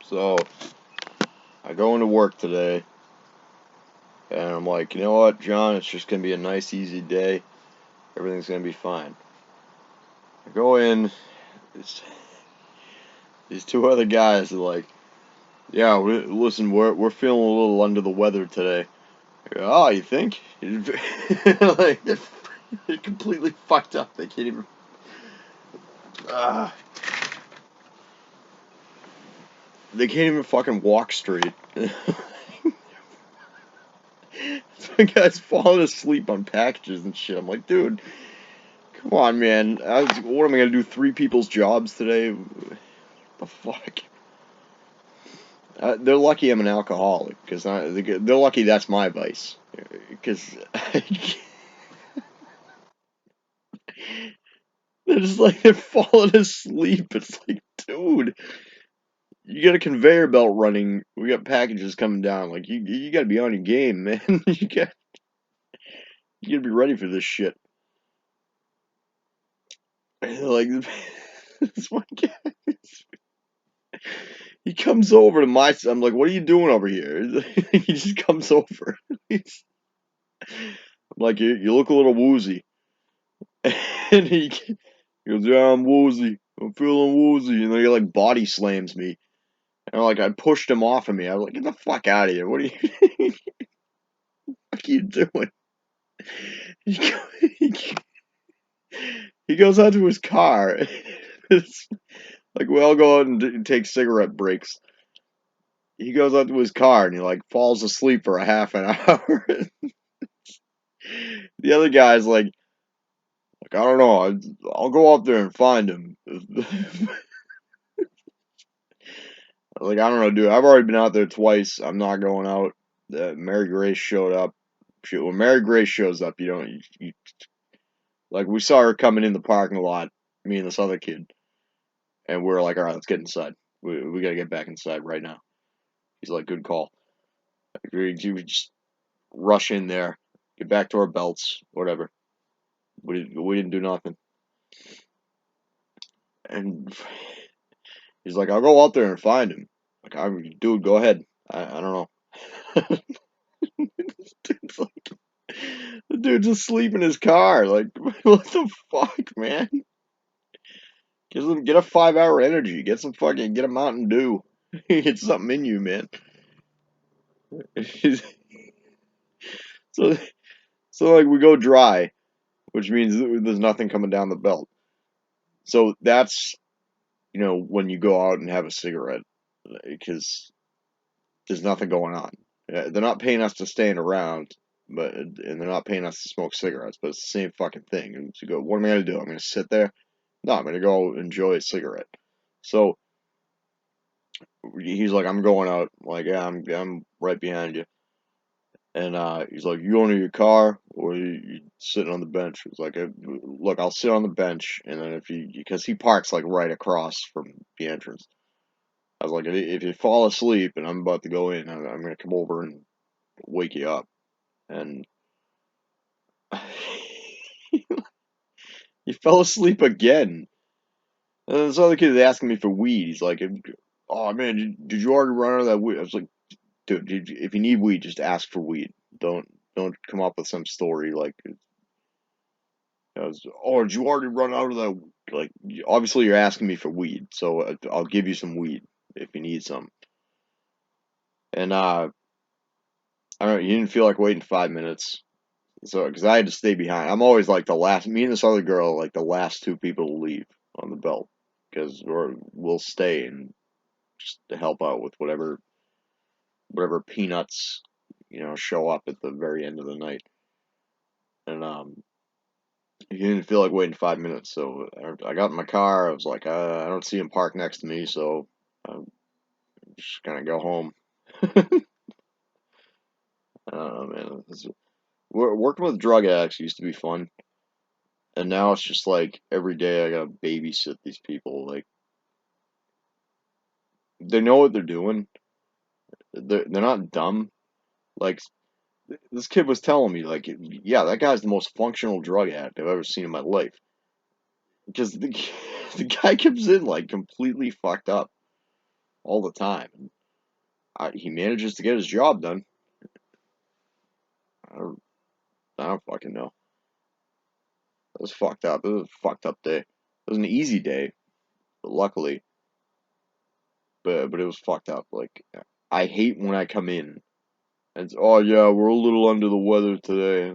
So, I go into work today, and I'm like, you know what, John, it's just going to be a nice, easy day. Everything's going to be fine. I go in, it's, these two other guys are like, yeah, listen, we're feeling a little under the weather today. I go, oh, you think? Like, they're completely fucked up. They can't even. Uh, they can't even fucking walk straight. The guy's falling asleep on packages and shit. I'm like, dude, come on, man. What am I gonna do? 3 people's jobs today? The fuck? They're lucky I'm an alcoholic, because they're lucky that's my vice. Because they're just like, they're falling asleep. It's like, dude, you got a conveyor belt running. We got packages coming down. Like, you gotta be on your game, man. You gotta be ready for this shit. Like, this one guy, he comes over to my. I'm like, what are you doing over here? He just comes over. I'm like, you look a little woozy. And he goes, yeah, I'm woozy. I'm feeling woozy. And then he like body slams me. And like I pushed him off of me. I was like, get the fuck out of here. What are you what are you doing? He, he goes out to his car. It's like we all go out and take cigarette breaks. He goes out to his car and he like falls asleep for a half an hour. The other guy's like I don't know. I'll go up there and find him. Like, I don't know, dude. I've already been out there twice. I'm not going out. Mary Grace showed up. Shit, when Mary Grace shows up, you don't. Like, we saw her coming in the parking lot, me and this other kid, and we are like, all right, let's get inside. We gotta get back inside right now. He's like, good call. We just rush in there, get back to our belts, whatever. We didn't do nothing. And he's like, I'll go out there and find him. Like, dude, go ahead. I don't know. Dude's like, the dude's asleep in his car. Like, what the fuck, man? Get a 5-hour energy. Get a Mountain Dew. Get something in you, man. so, so like we go dry, which means there's nothing coming down the belt. So that's when you go out and have a cigarette, because there's nothing going on. They're not paying us to stand around, and they're not paying us to smoke cigarettes, but it's the same fucking thing. And so you go, what am I gonna do? I'm gonna sit there? No, I'm gonna go enjoy a cigarette. So he's like, I'm going out. I'm like, yeah, I'm right behind you. And he's like, you going to your car or you sitting on the bench? He's like, look, I'll sit on the bench, and then because he parks like right across from the entrance. I was like, if you fall asleep and I'm about to go in, I'm gonna come over and wake you up. And he fell asleep again. And this other kid is asking me for weed. He's like, oh man, did you already run out of that weed? I was like, dude, if you need weed, just ask for weed. Don't come up with some story like, oh, did you already run out of that? Like, obviously you're asking me for weed, so I'll give you some weed if you need some. And I don't know, you didn't feel like waiting 5 minutes, so because I had to stay behind. I'm always like the last. Me and this other girl are like the last 2 people to leave on the belt, because we'll stay and just to help out with whatever peanuts show up at the very end of the night. And he didn't feel like waiting 5 minutes, so I got in my car. I was like, I don't see him parked next to me, so I'm just gonna go home. Oh man, working with drug addicts used to be fun, and now it's just like every day I gotta babysit these people. Like, they know what they're doing. They're not dumb. Like, this kid was telling me, like, yeah, that guy's the most functional drug addict I've ever seen in my life. Because the guy comes in like completely fucked up. all the time. He manages to get his job done. I don't, I don't fucking know. It was fucked up. It was a fucked up day. It was an easy day, but luckily, but it was fucked up. Like, I hate when I come in and it's, oh yeah, we're a little under the weather today.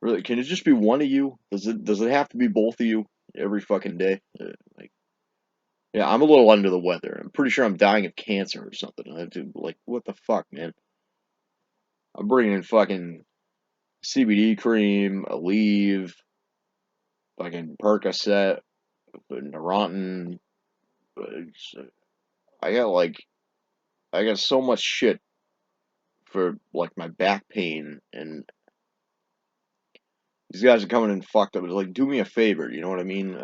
Really, can it just be one of you? Does it have to be both of you every fucking day? Like, yeah, I'm a little under the weather. I'm pretty sure I'm dying of cancer or something. Like, what the fuck, man? I'm bringing in fucking CBD cream, Aleve, fucking Percocet, Neurontin. I got like, I got so much shit for like my back pain, and these guys are coming in fucked up. It's like, do me a favor, you know what I mean?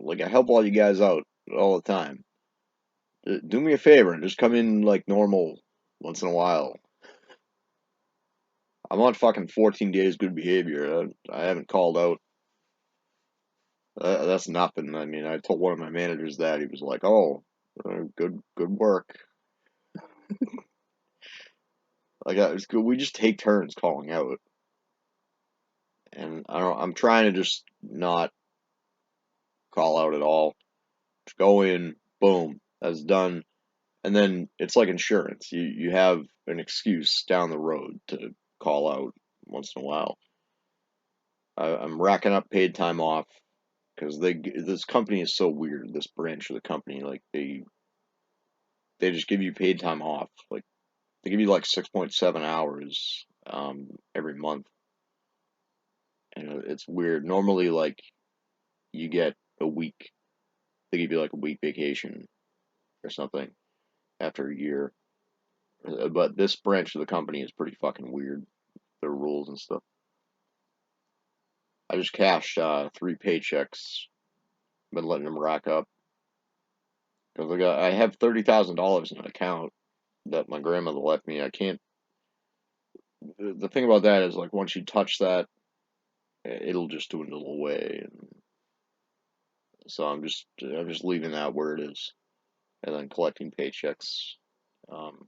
Like, I help all you guys out all the time. Do me a favor and just come in like normal once in a while. I'm on fucking 14 days good behavior. I haven't called out. That's nothing. I mean, I told one of my managers that. He was like, "Oh, good work." Like, it's good. We just take turns calling out, and I'm trying to just not call out at all. Just go in, boom, that's done, and then it's like insurance. You have an excuse down the road to call out once in a while. I'm racking up paid time off because this company is so weird. This branch of the company, like they just give you paid time off. Like they give you like 6.7 hours every month, and it's weird. Normally, like you get a week. They give you like a week vacation or something after a year. But this branch of the company is pretty fucking weird. Their rules and stuff. I just cashed 3 paychecks. Been letting them rack up because I have $30,000 in an account that my grandmother left me. I can't. The thing about that is like once you touch that, it'll just dwindle away, and so I'm just leaving that where it is, and then collecting paychecks. Um,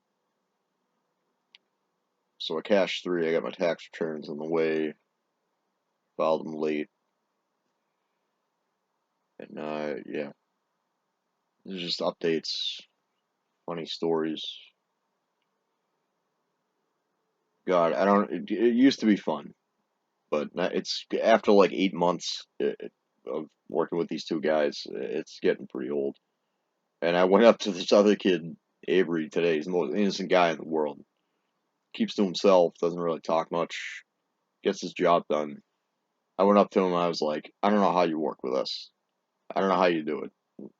so I cashed three. I got my tax returns on the way. Filed them late, and yeah, there's just updates, funny stories. God, I don't. It used to be fun, but it's after like 8 months of working with these two guys, it's getting pretty old. And I went up to this other kid, Avery, today. He's the most innocent guy in the world. Keeps to himself, doesn't really talk much, gets his job done. I went up to him. I was like, I don't know how you work with us. I don't know how you do it.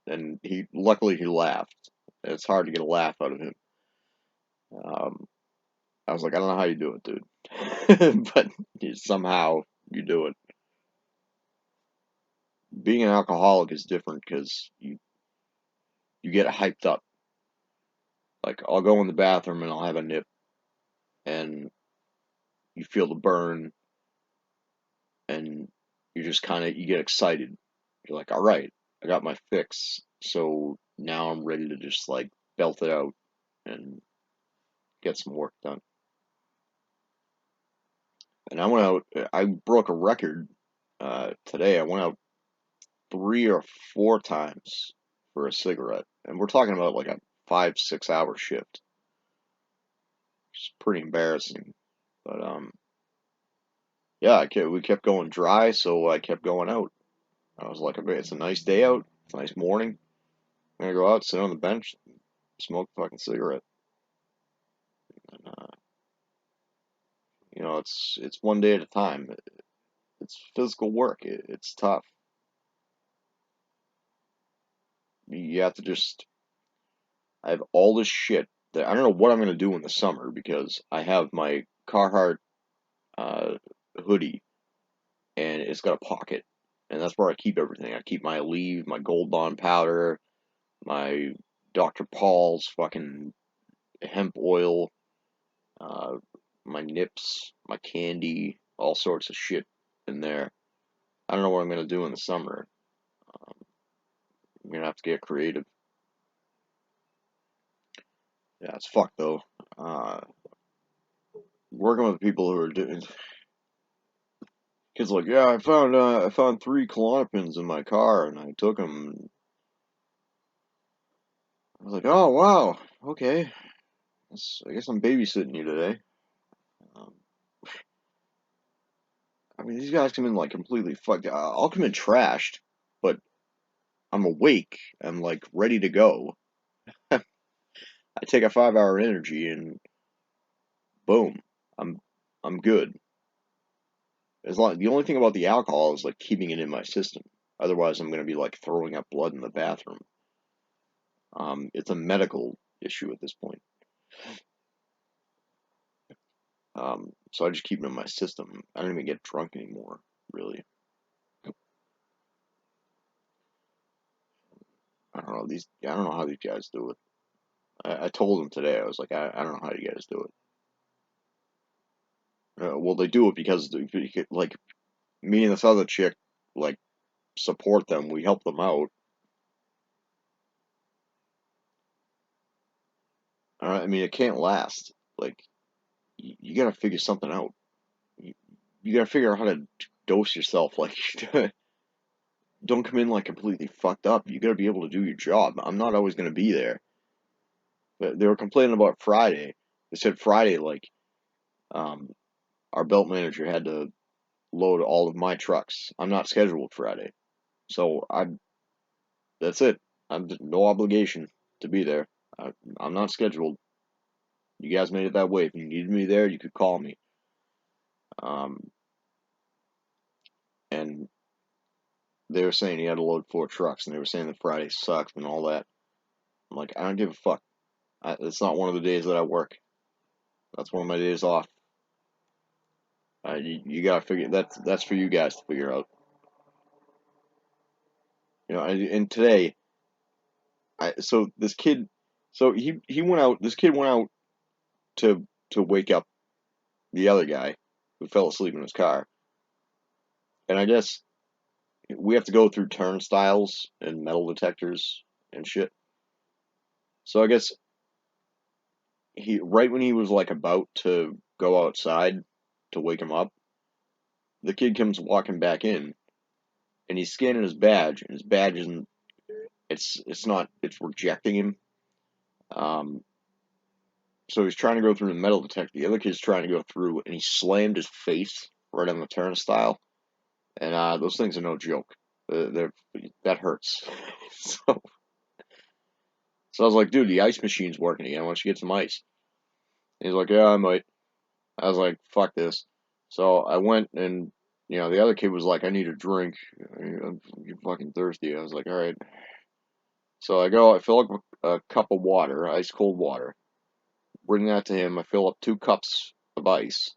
And luckily, he laughed. It's hard to get a laugh out of him. Um, I was like, I don't know how you do it, dude. But somehow you do it. Being an alcoholic is different because you get hyped up. Like I'll go in the bathroom and I'll have a nip, and you feel the burn, and you just kind of you get excited. You're like, all right, I got my fix, so now I'm ready to just like belt it out and get some work done. And I went out. I broke a record today. I went out 3 or 4 times for a cigarette, and we're talking about like a 5, 6 hour shift. It's pretty embarrassing, but yeah, we kept going dry, so I kept going out. I was like, okay, it's a nice day out. It's a nice morning. I'm gonna go out, sit on the bench, smoke a fucking cigarette. And, it's one day at a time. It's physical work. It's tough. You have to just. I have all this shit that I don't know what I'm gonna do in the summer because I have my Carhartt uh, hoodie and it's got a pocket, and that's where I keep everything. I keep my Aleve, my Gold Bond powder, my Dr. Paul's fucking hemp oil, uh, my nips, my candy, all sorts of shit in there. I don't know what I'm gonna do in the summer. Um, I'm gonna have to get creative. Yeah, it's fucked though. Uh, Working with people who are doing kids like, yeah, I found 3 Klonopins in my car and I took them. I was like, oh wow, okay. I guess I'm babysitting you today. Um, I mean, these guys come in like completely fucked. I'll come in trashed, but I'm awake. I'm like ready to go. I take a 5 hour energy and boom, I'm I'm good. As long the only thing about the alcohol is like keeping it in my system. Otherwise, I'm gonna be like throwing up blood in the bathroom. It's a medical issue at this point. So I just keep it in my system. I don't even get drunk anymore, really. I don't know how these guys do it. I told them today. I was like, I don't know how you guys do it. Well, they do it because like me and this other chick like support them. We help them out. I mean, it can't last. Like you got to figure something out. You, you got to figure out how to dose yourself. Like don't come in like completely fucked up. You got to be able to do your job. I'm not always going to be there. But they were complaining about Friday. They said Friday, like, um, our belt manager had to load all of my trucks. I'm not scheduled Friday, so I that's it. I'm no obligation to be there. I'm not scheduled. You guys made it that way. If you needed me there, you could call me. Um, and they were saying he had to load 4 trucks, and they were saying that Friday sucks and all that. I'm like, I don't give a fuck. It's not one of the days that I work. That's one of my days off. You gotta figure that's for you guys to figure out. And today, so this kid, so he went out. This kid went out to wake up the other guy who fell asleep in his car, and I guess we have to go through turnstiles and metal detectors and shit. So I guess he right when he was like about to go outside to wake him up, the kid comes walking back in, and he's scanning his badge, and his badge isn't. It's not. It's rejecting him. Um, So he's trying to go through the metal detector. The other kid's trying to go through, and he slammed his face right on the turnstile. And those things are no joke. That hurts. so, so I was like, dude, the ice machine's working again. Why don't you get some ice? And he's like, yeah, I might. I was like, fuck this. So I went and, the other kid was like, I need a drink. I'm fucking thirsty. I was like, all right. So I go, I fill up a cup of water, ice cold water, bring that to him. I fill up 2 cups of ice,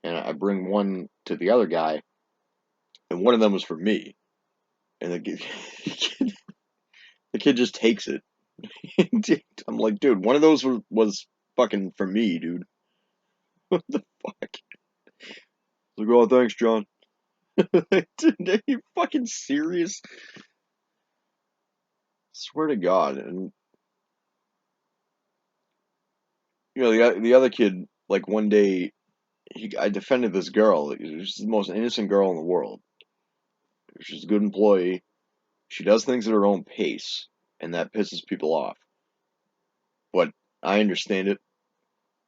and I bring one to the other guy, and one of them was for me. And the kid just takes it. I'm like, dude, one of those was fucking for me, dude. What the fuck? Like, oh, thanks, John. Dude, are you fucking serious? Swear to God. And the other kid, like one day, I defended this girl. She's the most innocent girl in the world. She's a good employee. She does things at her own pace, and that pisses people off. But I understand it.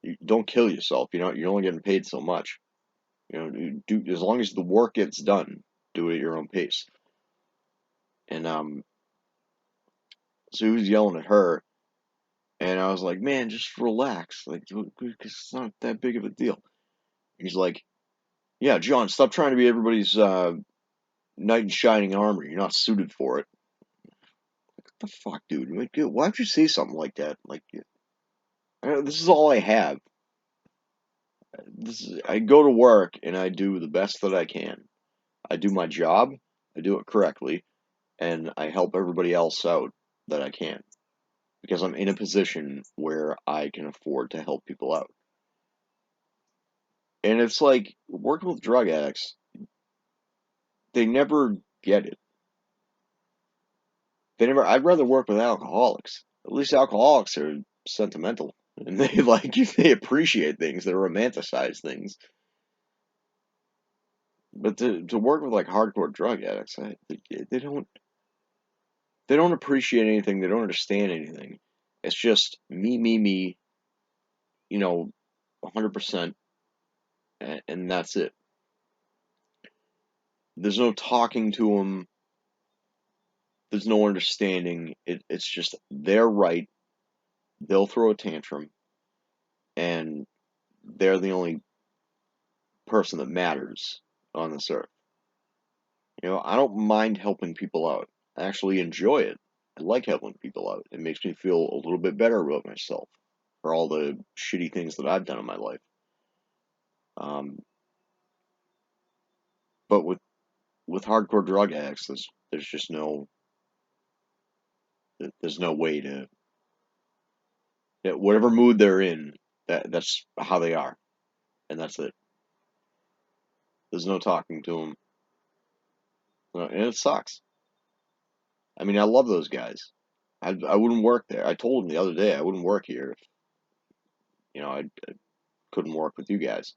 You don't kill yourself. You're only getting paid so much. You do as long as the work gets done. Do it at your own pace. And so he was yelling at her, and I was like, man, just relax, like, because it's not that big of a deal. He's like, yeah, John, stop trying to be everybody's knight in shining armor. You're not suited for it. What the fuck, dude? Like, why'd you say something like that? Like, this is all I have. I go to work and I do the best that I can. I do my job. I do it correctly, and I help everybody else out that I can because I'm in a position where I can afford to help people out. And it's like working with drug addicts, they never get it. I'd rather work with alcoholics. At least alcoholics are sentimental and they appreciate things, they romanticize things. But to work with like hardcore drug addicts, they don't appreciate anything. They don't understand anything. It's just me, me, me. 100%, and that's it. There's no talking to them. There's no understanding. It's just they're right. They'll throw a tantrum, and they're the only person that matters on this earth. I don't mind helping people out. I actually enjoy it. I like helping people out. It makes me feel a little bit better about myself for all the shitty things that I've done in my life. Um, but with hardcore drug addicts, there's just there's no way to whatever mood they're in. That's how they are, and that's it. There's no talking to them, and it sucks. I mean, I love those guys. I wouldn't work there. I told them the other day I wouldn't work here if I couldn't work with you guys.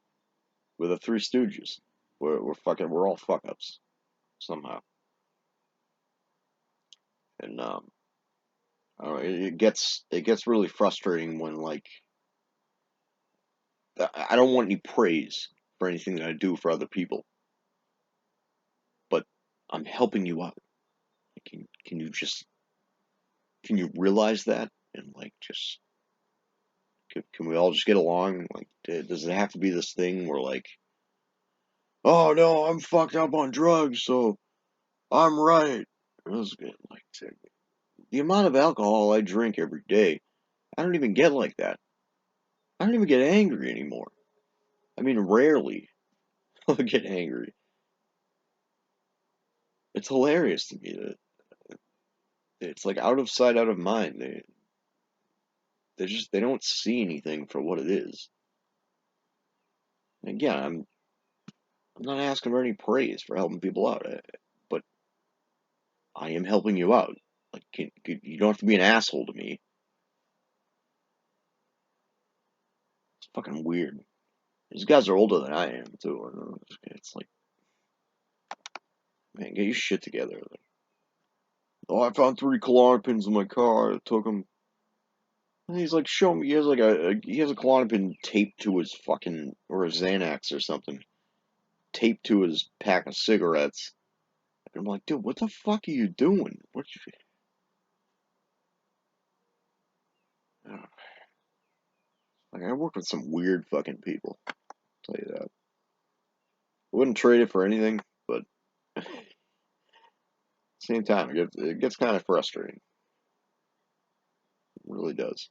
We're the Three Stooges. We're all fuck ups somehow, and I don't know, it gets really frustrating when like I don't want any praise for anything that I do for other people, but I'm helping you out. Can you realize that and like just can we all just get along? Like, does it have to be this thing where like, oh no, I'm fucked up on drugs, so I'm right. Like the amount of alcohol I drink every day, I don't even get like that. I don't even get angry anymore. I mean, rarely I'll get angry. It's hilarious to me that it's like out of sight, out of mind. They don't see anything for what it is. And again, I'm not asking for any praise for helping people out, but I am helping you out. Like, you don't have to be an asshole to me. It's fucking weird. These guys are older than I am too. It's like, man, get your shit together. Like, oh, I found 3 Klonopins in my car. I took them. And he's like, show me. He has a Klonopin taped to his fucking or a Xanax or something, taped to his pack of cigarettes. And I'm like, dude, what the fuck are you doing? Like, I work with some weird fucking people. I'll tell you that. I wouldn't trade it for anything, but at the same time, it gets kind of frustrating. It really does.